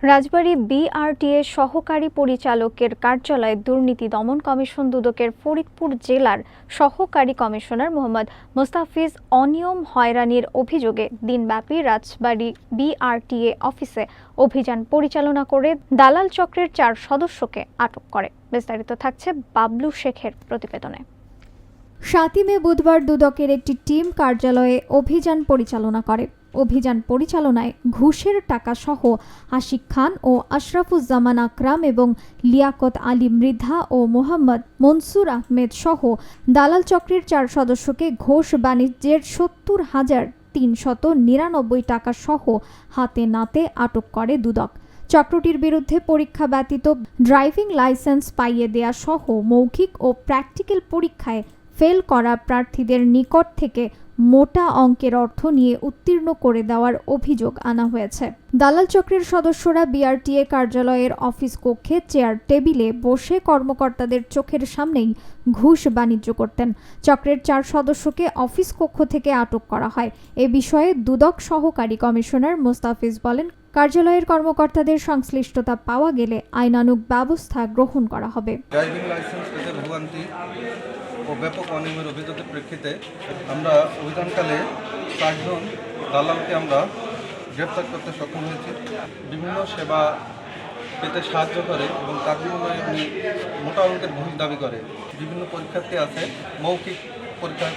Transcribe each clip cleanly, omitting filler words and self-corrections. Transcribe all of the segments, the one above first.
রাজবাড়ী BRTA সহকারী পরিচালকের কার্যালয়ে দুর্নীতি দমন কমিশন দুদকের ফরিদপুর জেলার সহকারী কমিশনার মোহাম্মদ মোস্তাফিজ অনিয়ম হয়রানির অভিযোগে দিনব্যাপী রাজবাড়ী বিআরটিএ অফিসে অভিযান পরিচালনা করে দালাল চক্রের 4 সদস্যকে আটক করে। বিস্তারিত থাকছে বাবলু শেখের প্রতিবেদনে। 7 মে বুধবার দুদকের একটি টিম কার্যালয়ে অভিযান পরিচালনা করে। অভিযান পরিচালনায় ঘুষের টাকা সহ আশিক খান ও আশরাফুজ্জামান আকরাম এবং লিয়াকত আলী মৃধা ও মোহাম্মদ মনসুর আহমেদ সহ দালাল চক্রের 4 সদস্যকে ঘোষ বাণিজ্যের 70,399 টাকা সহ হাতে নাতে আটক করে দুদক। চক্রটির বিরুদ্ধে পরীক্ষা ব্যতীত ড্রাইভিং লাইসেন্স পাইয়ে দেয়া সহ মৌখিক ও প্র্যাকটিক্যাল পরীক্ষায় ফেল করা প্রার্থীদের নিকট থেকে মোটা অঙ্কের অর্থ নিয়ে উত্তীর্ণ করে দেওয়ার অভিযোগ আনা হয়েছে। দালাল চক্রের সদস্যরা বিআরটিএ কার্যালয়ের অফিস কক্ষে চেয়ার টেবিলে বসে কর্মকর্তাদের চোখের সামনেই ঘুষ বাণিজ্য করতেন। চক্রের 4 সদস্যকে অফিস কক্ষ থেকে আটক করা হয়। এ বিষয়ে দুদক সহকারী কমিশনার মোস্তাফিজ বলেন, কার্যালয়ের কর্মকর্তাদের সংশ্লিষ্টতা পাওয়া গেলে আইনানুগ ব্যবস্থা গ্রহণ করা হবে। ড্রাইভিং লাইসেন্স পেতে ভোগান্তি ও ব্যাপক অনিয়মের অভিযোগের প্রেক্ষিতে আমরা অভিযানকালে 4 জন দালালকে আমরা গ্রেপ্তার করতে সক্ষম হয়েছি। বিভিন্ন সেবা পেতে সাহায্য করে এবং তার বিনিময়ে উনি মোটা অঙ্কের ঘুষ দাবি করে। বিভিন্ন পরীক্ষার্থী আছে মৌখিক পরীক্ষা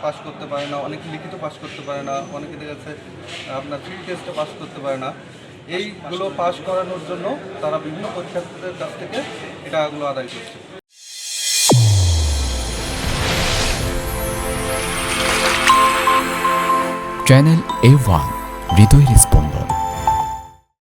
পাস করতে পারে না, অনেকে লিখিত পাস করতে পারে না, অনেকে দেখা যাচ্ছে আপনার ফিল্ড টেস্টে পাস করতে পারে না। এইগুলো পাস করানোর জন্য তারা বিভিন্ন পরীক্ষার্থীদের কাছ থেকে এটাগুলো আদায় করছে। চ্যানেল A1 হৃদয়ের স্পন্দন।